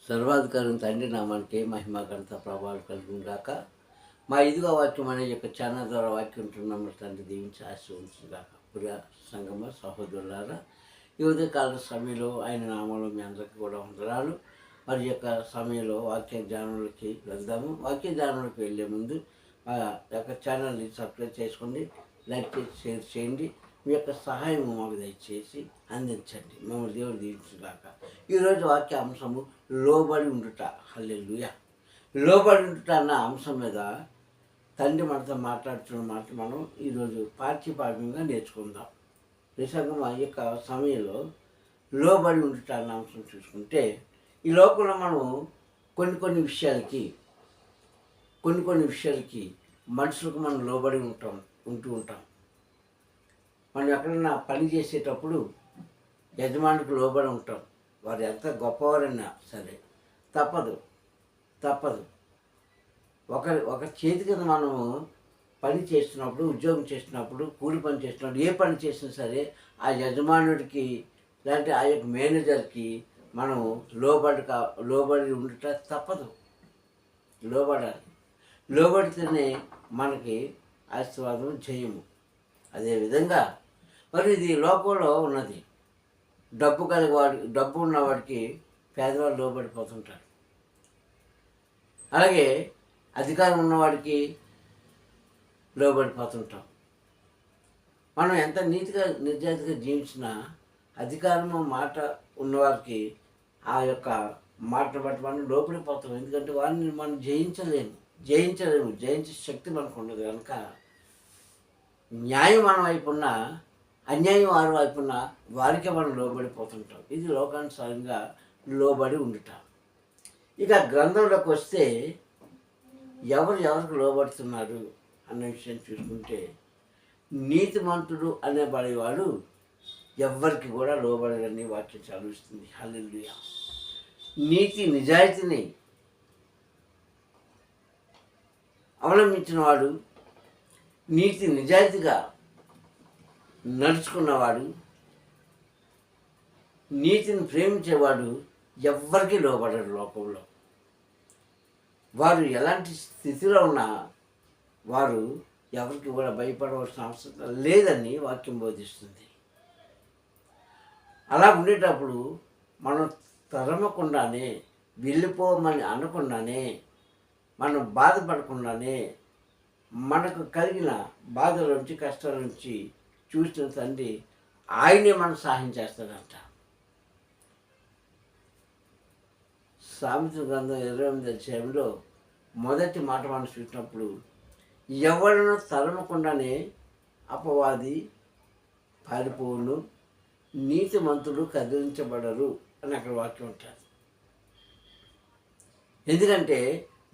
సర్వాధికారం తండ్రి నామానికి మహిమ ఘనత ప్రభావాలు కలుగును గాక. మా ఇదిగో వాక్యం అనే యొక్క ఛానల్ ద్వారా వాక్యం ఉంటున్నాము. తండ్రి దీవించి ఆశీర్వదించును గాక. ప్రియ సంగమ సహోదరులారా, ఈ ఉదయకాల సమయంలో ఆయన నామంలో మీ అందరికీ కూడా వందనాలు. మరి యొక్క సమయంలో వాక్య ధ్యానంలోకి వెళ్దాము. వాక్య ధ్యానంలోకి వెళ్ళే ముందు మా యొక్క ఛానల్ని సబ్స్క్రైబ్ చేసుకోండి, లైక్ చేసి షేర్ చేయండి. మీ యొక్క సహాయం మాకు దయచేసి అందించండి. మమ్మల్ని దేవుడు దీవించుగాక. ఈరోజు వాక్య అంశము లోబడి ఉండుట. హల్లెలూయా. లోబడి ఉండుట అన్న అంశం మీద తండ్రి మనతో మాట్లాడుతున్న మాట మనం ఈరోజు పాఠ్యభాగంగా నేర్చుకుందాం. నిజంగా మా యొక్క సమయంలో లోబడి ఉండుట అన్న అంశం చూసుకుంటే, ఈ లోకంలో మనం కొన్ని విషయాలకి మనుషులకు మనం లోబడి ఉంటూ ఉంటాం. మనం ఎక్కడన్నా పని చేసేటప్పుడు యజమానికి లోబడి ఉంటాం. వారు ఎంత గొప్పవారైనా సరే తప్పదు. ఒక చేతి కింద మనము పని చేస్తున్నప్పుడు, ఉద్యోగం చేస్తున్నప్పుడు, కూలి పని చేస్తున్నప్పుడు, ఏ పని చేసినా సరే ఆ యజమానుడికి లేదంటే ఆ యొక్క మేనేజర్కి మనం లోబడి ఉండట తప్పదు. లోబడాలి. లోబడితేనే మనకి ఆశీర్వాదం జయము. అదేవిధంగా మరి ఇది లోకంలో ఉన్నది. డబ్బు ఉన్నవాడికి పేదవాడు లోబడిపోతుంటారు. అలాగే అధికారం ఉన్నవాడికి లోబడిపోతుంటాం. మనం ఎంత నిజాయితీగా జీవించినా అధికారము మాట ఉన్నవారికి ఆ యొక్క మాటను బట్టి మనం లోబడిపోతాం. ఎందుకంటే వారిని మనం జయించలేము. జయించే శక్తి మనకు ఉండదు కనుక న్యాయం మన వైపున్నా, అన్యాయం వారి వైపున్నా వారికే మనం లోబడిపోతుంటాం. ఇది లోకానుసారంగా లోబడి ఉండుట. ఇక గ్రంథంలోకి వస్తే ఎవరికి లోబడుతున్నారు అన్న విషయం చూసుకుంటే, నీతిమంతుడు అనేబడేవాడు ఎవ్వరికి కూడా లోబడని వాక్యం చదివిస్తుంది. హల్లెలూయా. నీతి నిజాయితీని అవలంబించిన వాడు, నీతి నిజాయితీగా నడుచుకున్నవాడు, నీతిని ప్రేమించేవాడు ఎవ్వరికీ లోబడరు. లోకంలో వారు ఎలాంటి స్థితిలో ఉన్నా వారు ఎవరికి కూడా భయపడవలసిన అవసరం లేదని వాక్యం బోధిస్తుంది. అలా ఉండేటప్పుడు మనం తరమకుండానే, వెళ్ళిపోమని అనకుండానే, మనం బాధపడకుండానే, మనకు కలిగిన బాధల నుంచి, కష్టాల నుంచి చూసిన తండ్రి ఆయనే మనకు సహాయం చేస్తాడంట. సామెతల గ్రంథం 28వ అధ్యాయంలో మొదటి మాట మనం చూసినప్పుడు, ఎవరినో తరమకుండానే అపవాది పారిపోవును, నీతిమంతులు కదిలించబడరు అని అక్కడ వాక్యం ఉంటుంది. ఎందుకంటే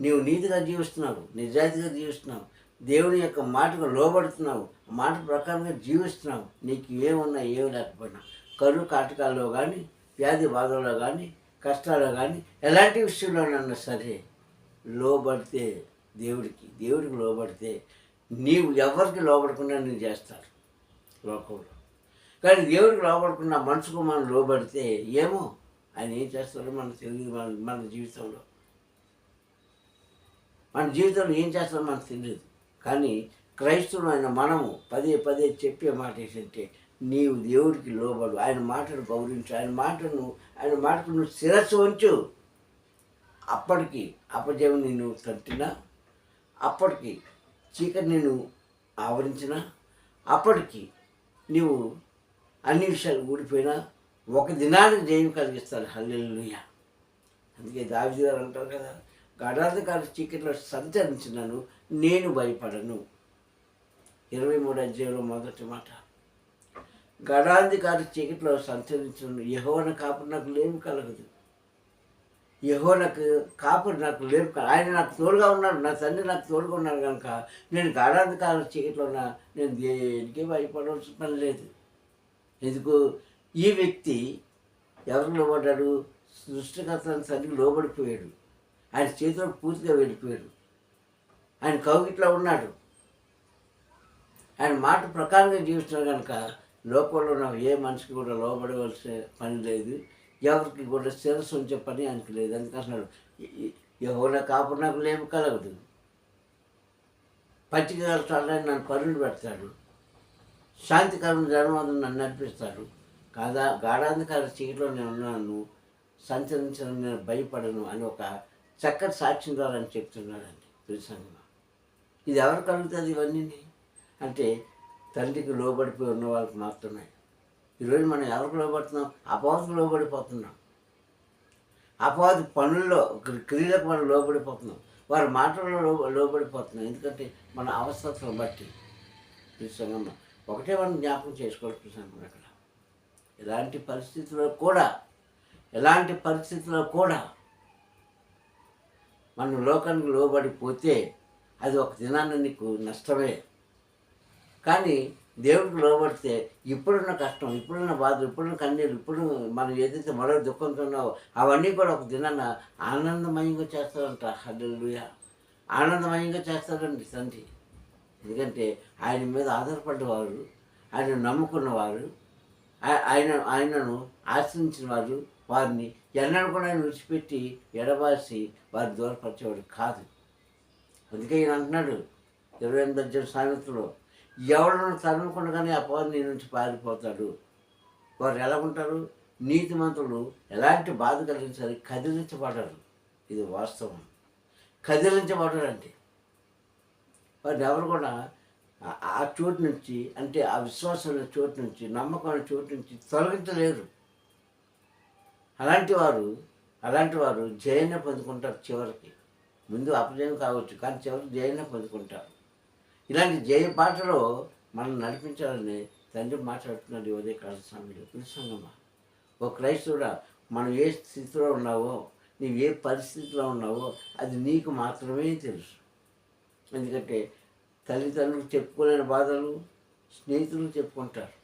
నీవు నీతిగా జీవిస్తున్నావు, నిజాయితీగా జీవిస్తున్నావు, దేవుని యొక్క మాటకు లోబడుతున్నావు, మాట ప్రకారంగా జీవిస్తున్నావు. నీకు ఏమున్నా ఏమి లేకపోయినా, కరువు కాటకాల్లో కానీ, వ్యాధి బాధల్లో కానీ, కష్టాల్లో కానీ, ఎలాంటి విషయంలోనన్నా సరే లోబడితే దేవుడికి లోబడితే నీవు ఎవరికి లోబడకుండా నేను చేస్తారు లోకంలో. కానీ దేవుడికి లోబడకుండా మనసుకు మనం లోబడితే ఏమో ఆయన ఏం చేస్తారో మనకు తెలియదు. మన జీవితంలో ఏం చేస్తారో మనకు తెలియదు. కానీ క్రైస్తవులైన మనము పదే చెప్పే మాట ఏంటంటే, నీవు దేవుడికి లోబడు, ఆయన మాటను గౌరవించు, ఆయన మాటకు నువ్వు శిరస్సు ఉంచు. అప్పటికి అపజయం నిన్ను తట్టినా, అప్పటికి చీకటి నిన్ను ఆవరించినా, అప్పటికి నీవు అన్ని విషయాలు ఊడిపోయినా ఒక దినానికి జయం కలిగిస్తాడు. హల్లెలూయా. అందుకే దావీదు గారు అంటారు కదా, గడాంధకార చీకటిలో సంచరించినను నేను భయపడను. 23వ అధ్యాయంలో మొదటి మాట. గడాంధకార చీకటిలో సంచరించిన యెహోవా కాపురు నాకు లేమి కలగదు. యెహోవా కాపురు నాకు లేమి ఆయన నాకు తోడుగా ఉన్నాడు, నా తండ్రి నాకు తోడుగా ఉన్నాడు కనుక నేను గడాంధకార చీకటిలో ఉన్నా నేను దేనికి భయపడవలసిన పని లేదు. ఎందుకు? ఈ వ్యక్తి ఎవరికి లోబడ్డాడు? సృష్టికర్త తండ్రికి లోబడిపోయాడు. ఆయన చేతిలో పూర్తిగా వెళ్ళిపోయాడు. ఆయన కౌగిట్లో ఉన్నాడు. ఆయన మాట ప్రకారంగా జీవిస్తున్నాడు కనుక లోకంలో ఉన్న ఏ మనిషికి కూడా లోబడవలసిన పని లేదు. ఎవరికి కూడా శిరస్సు ఉంచే పని ఆయనకి లేదు. అందుకంటున్నాడు, యెహోవా కాపురు నాకు లేమి కలగదు, పచ్చిక చల్లని నన్ను పరులు పెడతాడు, శాంతికరమైన జనవాదం నన్ను నడిపిస్తాడు, గాఢాంధకార చీకటిలో నేను ఉన్నాను, సంచరించడం నేను భయపడను అని ఒక చక్కటి సాక్ష్యం ద్వారా అని చెప్తున్నాడండి ప్రియసంగమా. ఇది ఎవరు కలుగుతుంది ఇవన్నీ అంటే తండ్రికి లోబడిపోయి ఉన్న వాళ్ళకి మాత్రమే. ఈరోజు మనం ఎవరికి లోబడుతున్నాం? అపవాదికి లోబడిపోతున్నాం. అపవాది పనుల్లో క్రియలకు మనం లోబడిపోతున్నాం, వారి మాటల్లో లోబడిపోతున్నాం. ఎందుకంటే మన అవసరతను బట్టి. ప్రియసంగమా, ఒకటే మనం జ్ఞాపకం చేసుకోవాలి అక్కడ, ఎలాంటి పరిస్థితుల్లో కూడా మనం లోకానికి లోబడిపోతే అది ఒక దినాన్ని నీకు నష్టమే. కానీ దేవుడికి లోబడితే ఇప్పుడున్న కష్టం, ఇప్పుడున్న బాధలు, ఇప్పుడున్న కన్నీళ్ళు, ఇప్పుడు మనం ఏదైతే మరో దుఃఖంతో ఉన్నావో అవన్నీ కూడా ఒక దినాన ఆనందమయంగా చేస్తారంట. హల్లెలూయా! ఆనందమయంగా చేస్తారండి తండ్రి. ఎందుకంటే ఆయన మీద ఆధారపడ్డవారు, ఆయన నమ్ముకున్నవారు, ఆయనను ఆశ్రయించిన వారు, వారిని ఎన్నడూ కూడా ఆయన విడిచిపెట్టి ఎడబాసి వారి దూరపరిచేవాడు కాదు. అందుకే ఈయన అంటున్నాడు 28 సామెతలో, ఎవడను తరమకుండగానే అపవాది నీ నుంచి పారిపోతాడు. వారు ఎలా ఉంటారు? నీతిమంతులు ఎలాంటి బాధ కలిగించాలి, కదిలించబడరు. ఇది వాస్తవం. కదిలించబడరండి. వారిని ఎవరు కూడా ఆ చోటు నుంచి, అంటే ఆ విశ్వాసం చోటు నుంచి, నమ్మకం చోటు నుంచి తొలగించలేరు. అలాంటి వారు జయాన్ని పొందుకుంటారు. చివరికి ముందు అపజయం కావచ్చు, కానీ చివరికి జయాన్ని పొందుకుంటారు. ఇలాంటి జయ పాటలో మనం నడిపించాలని తండ్రి మాట్లాడుతున్నాడు ఈ ఉదయకాల సమయంలో. ప్రియసంగమా, ఓ క్రైస్తవుడా, మనం ఏ స్థితిలో ఉన్నావో, నీవు ఏ పరిస్థితిలో ఉన్నావో అది నీకు మాత్రమే తెలుసు. ఎందుకంటే తల్లిదండ్రులు చెప్పుకోలేని బాధలు స్నేహితులు చెప్పుకుంటారు.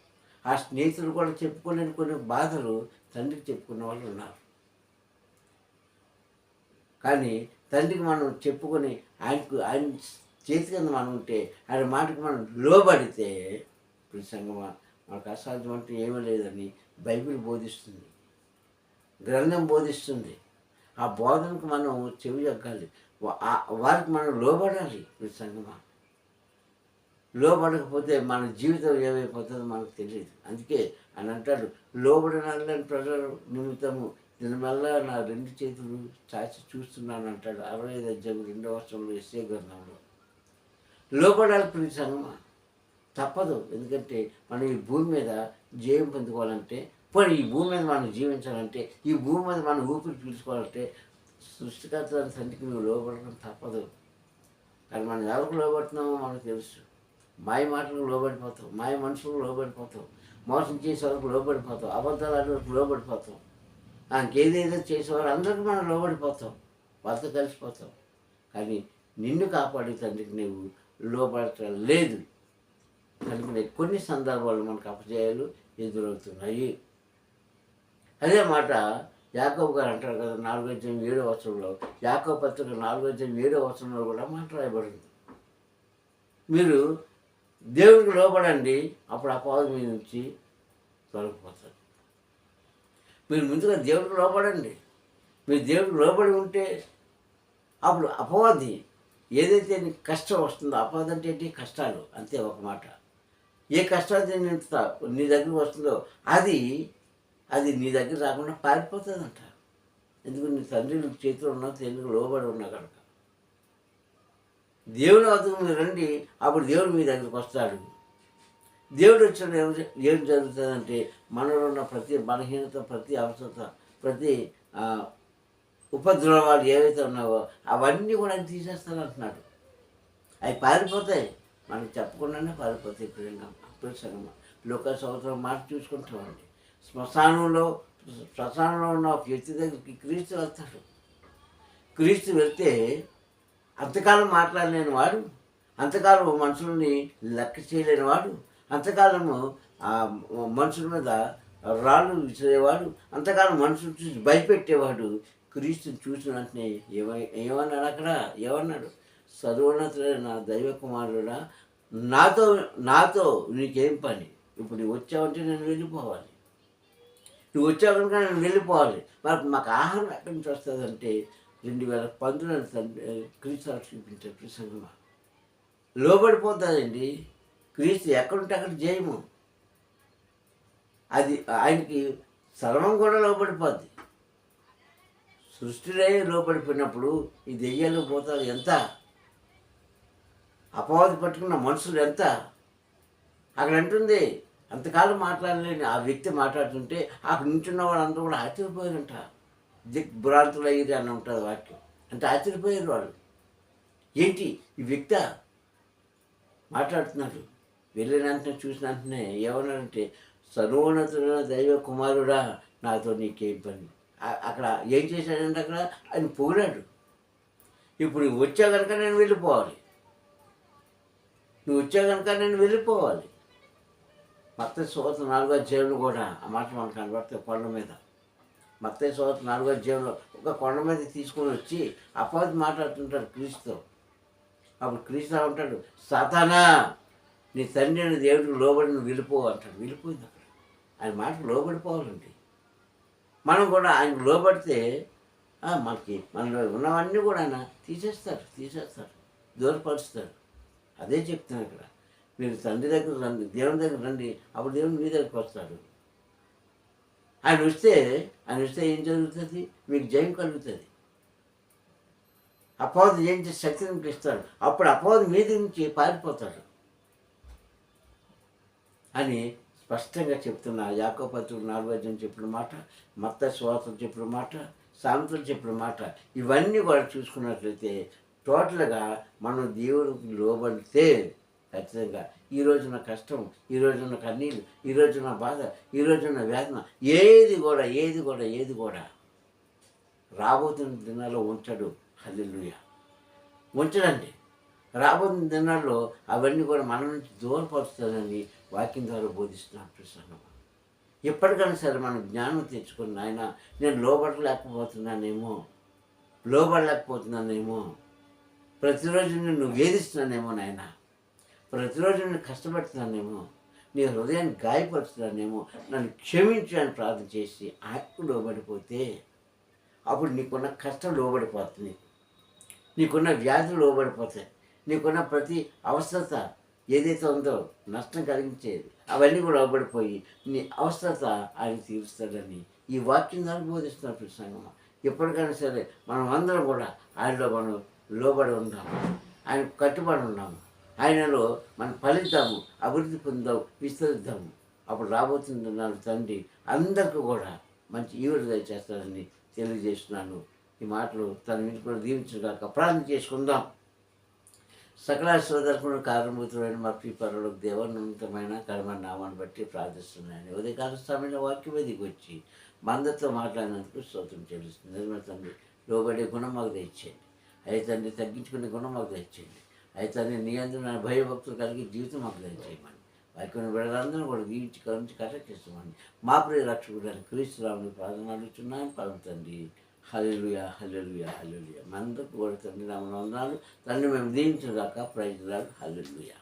ఆ స్నేహితులు కూడా చెప్పుకోలేని కొన్ని బాధలు తండ్రికి చెప్పుకున్న వాళ్ళు ఉన్నారు. కానీ తండ్రికి మనం చెప్పుకొని ఆయన చేతి కింద మనం ఉంటే, ఆయన మాటకి మనం లోబడితే, ప్రియసంగమా, మనకు అసాధ్యం అంటే ఏమీ లేదని బైబిల్ బోధిస్తుంది, గ్రంథం బోధిస్తుంది. ఆ బోధనకు మనం చెవి జగ్గాలి, వారికి మనం లోబడాలి. ప్రియసంగమా, లోబడకపోతే మన జీవితం ఏమైపోతుందో మనకు తెలియదు. అందుకే అని అంటాడు, లోబడిన ప్రజల నిమిత్తము దీనివల్ల నా 2 చేతులు చాచి చూస్తున్నాను అంటాడు 65:2 యెషయా గ్రంథంలో. లోబడాలి ప్రియసంగమా, తప్పదు. ఎందుకంటే మనం ఈ భూమి మీద జయం పొందుకోవాలంటే, పోనీ ఈ భూమి మీద మనం జీవించాలంటే, ఈ భూమి మీద మనం ఊపిరి పీల్చుకోవాలంటే సృష్టికర్త తండ్రికి నువ్వు లోబడడం తప్పదు. కానీ మనం ఎవరికి లోబడుతున్నామో మనకు తెలుసు. మాయ మాటలకు లోబడిపోతాం, మాయ మనుషులకు లోబడిపోతాం, మోసం చేసేవాళ్ళకి లోబడిపోతాం, అబద్ధాలు ఆడేవాళ్ళకి లోబడిపోతాం, ఇంకేదేదో చేసేవాళ్ళు అందరికీ మనం లోబడిపోతాం, వాళ్ళతో కలిసిపోతాం. కానీ నిన్ను కాపాడే తండ్రికి నువ్వు లోబడటం లేదు. కనుక కొన్ని సందర్భాలు మనకు అపజయాలు ఎదురవుతున్నాయి. అదే మాట యాకోబు గారు అంటారు కదా 4:7 యాకోబు పత్రిక 4:7 కూడా మాట రాయబడింది. మీరు దేవుడికి లోబడండి, అప్పుడు అపవాది మీ నుంచి తొలగిపోతారు. మీరు ముందుగా దేవుడికి లోబడండి. మీరు దేవుడికి లోబడి ఉంటే అప్పుడు అపవాది ఏదైతే నీకు కష్టం వస్తుందో, అపవాది అంటే ఏంటి? కష్టాలు, అంతే ఒక మాట. ఏ కష్టాలు నీ దగ్గరికి వస్తుందో అది నీ దగ్గర రాకుండా పారిపోతుందంట. ఎందుకు? నీ తండ్రి చేతిలో ఉన్న తెలుగు లోబడి ఉన్నా కనుక. దేవుని వద్దకు మీరు రండి, అప్పుడు దేవుడు మీ దగ్గరికి వస్తాడు. దేవుడు వచ్చిన ఏం జరుగుతుందంటే, మనలో ఉన్న ప్రతి బలహీనత, ప్రతి అవసరత, ప్రతి ఉపద్రవాలు ఏవైతే ఉన్నావో అవన్నీ కూడా ఆయన తీసేస్తాను అంటున్నాడు. అవి పారిపోతాయి, మనకు చెప్పకుండానే పారిపోతాయి. ప్రియసంగమా, లోక సంవత్సరం మాట చూసుకుంటామండి. శ్మశానంలో ఉన్న ఒక వ్యక్తి దగ్గరికి క్రీస్తు వెళ్తాడు. క్రీస్తు వెళ్తే అంతకాలం మాట్లాడలేని వాడు, అంతకాలం మనుషుల్ని లెక్క చేయలేని వాడు, అంతకాలము మనుషుల మీద రాళ్ళు విసిరేవాడు, అంతకాలం మనుషులు చూసి భయపెట్టేవాడు, క్రీస్తుని చూసిన వెంటనే ఏమన్నాడు? అక్కడ ఏమన్నాడు? సర్వోన్నతుడైన దైవ కుమారుడా, నాతో నీకేం పని? ఇప్పుడు వచ్చావంటే నేను వెళ్ళిపోవాలి. నువ్వు వచ్చావు కనుక నేను వెళ్ళిపోవాలి. మాకు ఆహారం ఎక్కడి నుంచి వస్తుందంటే 2019 క్రీస్తు చూపించారు ప్రసంగమా. లోబడిపోతుందండి. క్రీస్తు ఎక్కడుంటే అక్కడ జయము. అది ఆయనకి సర్వం కూడా లోబడిపోద్ది. సృష్టిలో లోబడిపోయినప్పుడు ఈ దెయ్యాలు పోతారు ఎంత, అపవాది పట్టుకున్న మనుషులు ఎంత. అక్కడ అంటుంది అంతకాలం మాట్లాడలేని ఆ వ్యక్తి మాట్లాడుతుంటే అక్కడ నించున్న వాళ్ళందరూ కూడా ఆశ్చర్యపోయారంట. దిగ్భ్రాంతులు అయ్యేది అని ఉంటుంది వాక్యం. అంటే ఆశ్చర్యపోయారు వాళ్ళు. ఏంటి ఈ వ్యక్తి మాట్లాడుతున్నారు. వెళ్ళిన వెంటనే చూసిన వెంటనే ఏమన్నారంటే, సర్వోన్నతుడైన దైవ కుమారుడా నాతో నీకేం పని. అక్కడ ఏం చేశాడంటే అక్కడ ఆయన పొగిడాడు. ఇప్పుడు నువ్వు వచ్చా కనుక నేను వెళ్ళిపోవాలి, నువ్వు వచ్చా కనుక నేను వెళ్ళిపోవాలి. మత్తయి సువార్త 4వ అధ్యాయంలో కూడా ఆ మాట మనకు కనబడుతుంది. కొండ మీద మత్తయి సువార్త 4వ అధ్యాయంలో ఒక కొండ మీద తీసుకొని వచ్చి అపవాది మాట్లాడుతుంటాడు క్రీస్తుతో. అప్పుడు క్రీస్తు ఉంటాడు, సాతానా నీ తండ్రి అని దేవుడికి లోబడి నువ్వు వెళ్ళిపో అంటాడు. వెళ్ళిపోయింది అక్కడ. ఆయన మాటకు లోబడిపోవాలండి. మనం కూడా ఆయనకు లోబడితే మనలో ఉన్నవన్నీ కూడా ఆయన తీసేస్తారు, దూరపరుస్తారు. అదే చెప్తున్నాను ఇక్కడ. మీరు తండ్రి దగ్గర రండి, దేవుని దగ్గర రండి, అప్పుడు దేవుడు మీ దగ్గరికి వస్తాడు. ఆయన వస్తే ఏం జరుగుతుంది? మీకు జయం కలుగుతుంది. అపవాది ఏం చేసి శక్తిని మీకు ఇస్తాడు. అప్పుడు అపవాది మీద నుంచి పారిపోతాడు అని స్పష్టంగా చెప్తున్నా. యాకోబు పత్రిక 4వ అధ్యాయం చెప్పిన మాట, మత్తయి సువార్త చెప్పిన మాట, సామెతలు చెప్పిన మాట, ఇవన్నీ కూడా చూసుకున్నట్లయితే టోటల్గా మనం దేవుడికి లోబడితే ఖచ్చితంగా ఈ రోజున కష్టం, ఈ రోజున కన్నీళ్ళు, ఈ రోజున బాధ, ఈ రోజున వేదన ఏది కూడా రాబోతున్న దినాల్లో ఉంచడు. హల్లెలూయా. ఉంచడండి. రాబోతున్న దినాల్లో అవన్నీ కూడా మన నుంచి దూరపరుస్తుందని వాక్యం ద్వారా బోధిస్తున్నాను ప్రసంగం. ఎప్పటికైనా సరే మనం జ్ఞానం తెచ్చుకుని ఆయన నేను లోబడలేకపోతున్నానేమో, ప్రతిరోజు నిన్ను వేధిస్తున్నానేమో నాయన, ప్రతిరోజు నిన్ను కష్టపెడుతున్నానేమో, నీ హృదయాన్ని గాయపరుస్తున్నానేమో, నన్ను క్షమించు అని ప్రార్థన చేసి ఆయనకు లోబడిపోతే అప్పుడు నీకున్న కష్టం లోబడిపోతుంది, నీకున్న వ్యాధులు లోబడిపోతాయి, నీకున్న ప్రతి అవసరత ఏదైతే ఉందో నష్టం కలిగించేది అవన్నీ కూడా లోబడిపోయి నీ అవసరత ఆయన తీరుస్తాడని ఈ వాక్యం ద్వారా బోధిస్తున్న ప్రసంగం. ఎప్పటికైనా సరే మనం అందరం కూడా ఆయనలో మనం లోబడి ఉందాము, ఆయన కట్టుబడి ఉన్నాము, ఆయనలో మనం ఫలిద్దాము, అభివృద్ధి పొందాము, విస్తరిద్దాము. అప్పుడు రాబోతున్న తండ్రి అందరికీ కూడా మంచి ఈవుడు దయచేస్తారని తెలియజేస్తున్నాను. ఈ మాటలు తన ఇంటి కూడా దీవించగాక ప్రార్థన చేసుకుందాం. సకలాశ్వదర్శకుడు కారణభూతుడైన మా పరలోక దేవోన్నతమైన కర్మని నామాన్ని బట్టి ప్రార్థిస్తున్నాయని ఉదయకాల సమయంలో వాక్యం మీదకి వచ్చి మందరితో మాట్లాడినందుకు స్తోత్రం చెల్లిస్తుంది. నిర్మల తండ్రి లోబడే గుణం మాకు తెచ్చేయండి. అయితే తండ్రి తగ్గించుకునే గుణం మాకు తెచ్చేయండి. అయితే తండ్రి నీ అందరూ భయభక్తులు కలిగి జీవితం మాకు దయచేయమని వాక్యం బిడ్డలందరూ కూడా దీవించి కరించి కటకిస్తామని మా ప్రియ రక్షకుడు క్రీస్తు రాముని ప్రార్థన అడుగుతున్నాను పరమ తండ్రి. హల్లెలూయా, హల్లెలూయా, హల్లెలూయా. మందకు కూడా తండ్రి నామమున వందనాలు. తండ్రి మేము దీవించుగాక. Praise lord. హల్లెలూయా.